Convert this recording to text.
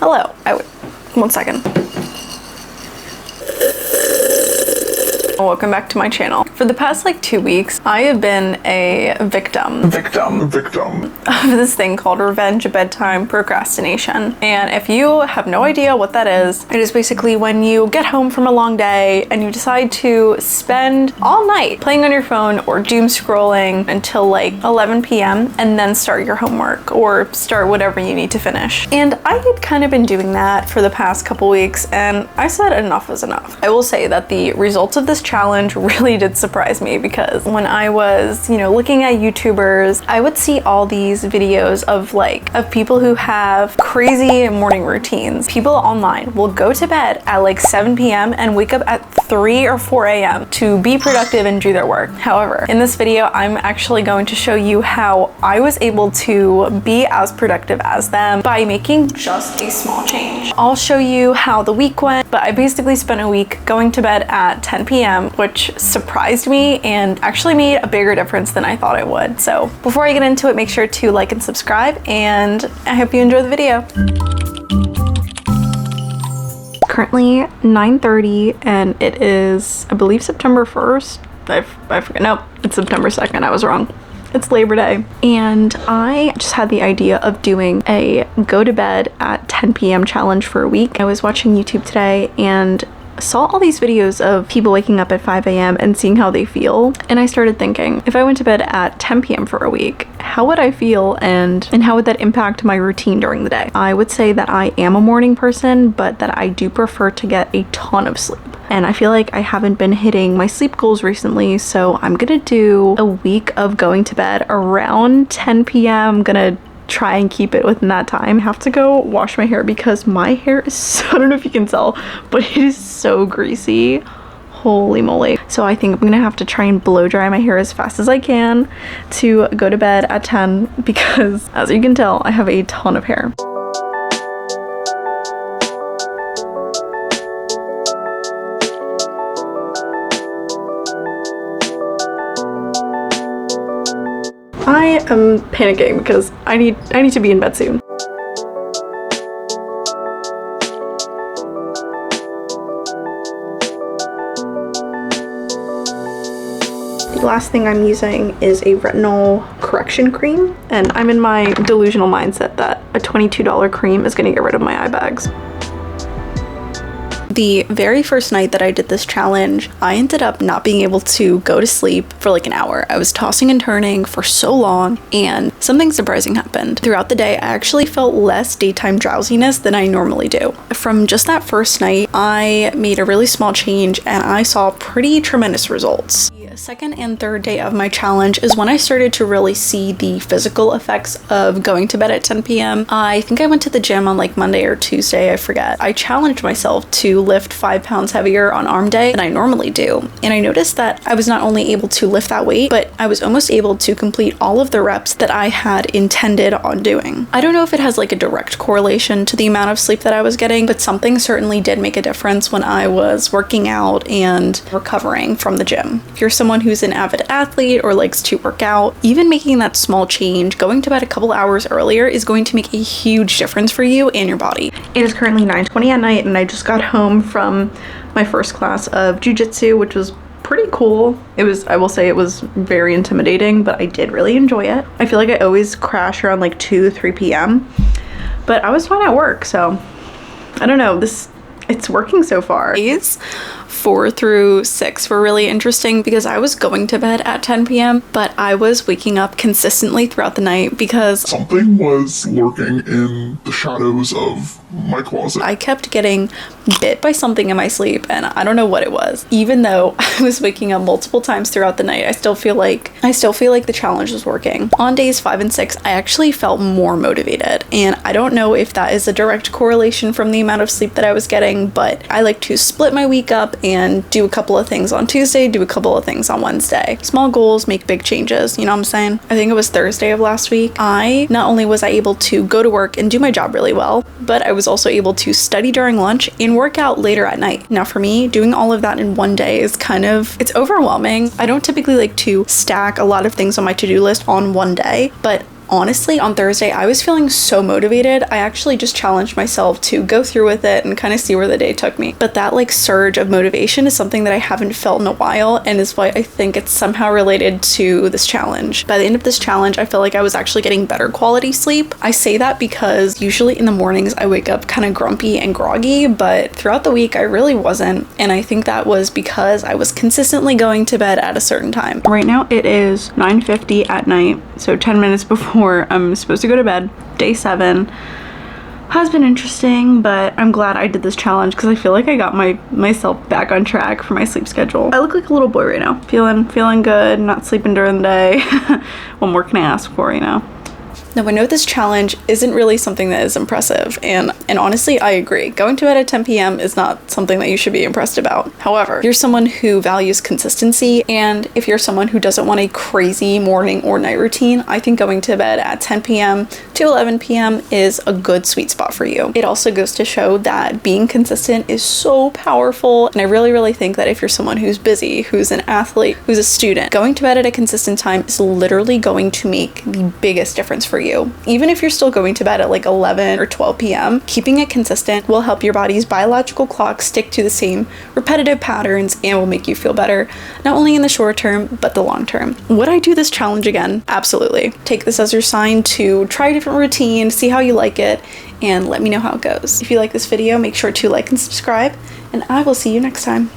Hello. One second. Welcome back to my channel. For the past 2 weeks, I have been a victim of this thing called revenge bedtime procrastination. And if you have no idea what that is, it is basically when you get home from a long day and you decide to spend all night playing on your phone or doom scrolling until 11 p.m. and then start your homework or start whatever you need to finish. And I had kind of been doing that for the past couple weeks, and I said enough is enough. I will say that the results of this challenge really did surprise me, because when I was, looking at YouTubers, I would see all these videos of people who have crazy morning routines. People online will go to bed at 7 p.m. and wake up at 3 or 4 a.m. to be productive and do their work. However, in this video, I'm actually going to show you how I was able to be as productive as them by making just a small change. I'll show you how the week went, but I basically spent a week going to bed at 10 p.m. which surprised me and actually made a bigger difference than I thought it would. So before I get into it, make sure to like and subscribe, and I hope you enjoy the video. Currently 9:30 and it is, I believe, September 1st. I forget. Nope, it's September 2nd. I was wrong. It's Labor Day, and I just had the idea of doing a go to bed at 10 p.m. challenge for a week. I was watching YouTube today and saw all these videos of people waking up at 5 a.m. and seeing how they feel, and I started thinking, if I went to bed at 10 p.m. for a week, how would I feel, and how would that impact my routine during the day? I would say that I am a morning person, but that I do prefer to get a ton of sleep. And I feel like I haven't been hitting my sleep goals recently, so I'm gonna do a week of going to bed around 10 p.m. I'm gonna try and keep it within that time. I have to go wash my hair because my hair is so, I don't know if you can tell, but it is so greasy. Holy moly. So I think I'm gonna have to try and blow dry my hair as fast as I can to go to bed at 10, because as you can tell, I have a ton of hair. I am panicking because I need to be in bed soon. The last thing I'm using is a retinol correction cream, and I'm in my delusional mindset that a $22 cream is gonna get rid of my eye bags. The very first night that I did this challenge, I ended up not being able to go to sleep for an hour. I was tossing and turning for so long, and something surprising happened. Throughout the day, I actually felt less daytime drowsiness than I normally do. From just that first night, I made a really small change and I saw pretty tremendous results. The second and third day of my challenge is when I started to really see the physical effects of going to bed at 10 p.m. I think I went to the gym on Monday or Tuesday, I forget. I challenged myself to lift 5 pounds heavier on arm day than I normally do. And I noticed that I was not only able to lift that weight, but I was almost able to complete all of the reps that I had intended on doing. I don't know if it has a direct correlation to the amount of sleep that I was getting, but something certainly did make a difference when I was working out and recovering from the gym. If you're someone who's an avid athlete or likes to work out, even making that small change, going to bed a couple hours earlier, is going to make a huge difference for you and your body. It is currently 9:20 at night and I just got home from my first class of jiu-jitsu, which was pretty cool. I will say it was very intimidating, but I did really enjoy it. I feel like I always crash around 2 to 3 p.m. but I was fine at work, so I don't know, it's working so far. Days 4 through 6 were really interesting because I was going to bed at 10 p.m. but I was waking up consistently throughout the night because something was lurking in the shadows of my closet. I kept getting bit by something in my sleep and I don't know what it was. Even though I was waking up multiple times throughout the night, I still feel like the challenge was working. On days 5 and 6, I actually felt more motivated, and I don't know if that is a direct correlation from the amount of sleep that I was getting, but I like to split my week up and do a couple of things on Tuesday, do a couple of things on Wednesday. Small goals make big changes, you know what I'm saying? I think it was Thursday of last week. Not only was I able to go to work and do my job really well, but I was also able to study during lunch and work out later at night. Now for me, doing all of that in one day is it's overwhelming. I don't typically like to stack a lot of things on my to-do list on one day, but honestly, on Thursday, I was feeling so motivated. I actually just challenged myself to go through with it and kind of see where the day took me. But that like surge of motivation is something that I haven't felt in a while, and is why I think it's somehow related to this challenge. By the end of this challenge, I felt like I was actually getting better quality sleep. I say that because usually in the mornings I wake up kind of grumpy and groggy, but throughout the week I really wasn't, and I think that was because I was consistently going to bed at a certain time. Right now it is 9:50 at night, so 10 minutes before I'm supposed to go to bed. Day 7 has been interesting, but I'm glad I did this challenge because I feel like I got myself back on track for my sleep schedule. I look like a little boy right now. Feeling good, not sleeping during the day. What more can I ask for, you know? Now, I know this challenge isn't really something that is impressive, and honestly, I agree. Going to bed at 10 p.m. is not something that you should be impressed about. However, if you're someone who values consistency, and if you're someone who doesn't want a crazy morning or night routine, I think going to bed at 10 p.m. to 11 p.m. is a good sweet spot for you. It also goes to show that being consistent is so powerful, and I really, really think that if you're someone who's busy, who's an athlete, who's a student, going to bed at a consistent time is literally going to make the biggest difference for you. Even if you're still going to bed at like 11 or 12 p.m., keeping it consistent will help your body's biological clock stick to the same repetitive patterns and will make you feel better, not only in the short term, but the long term. Would I do this challenge again? Absolutely. Take this as your sign to try a different routine, see how you like it, and let me know how it goes. If you like this video, make sure to like and subscribe, and I will see you next time.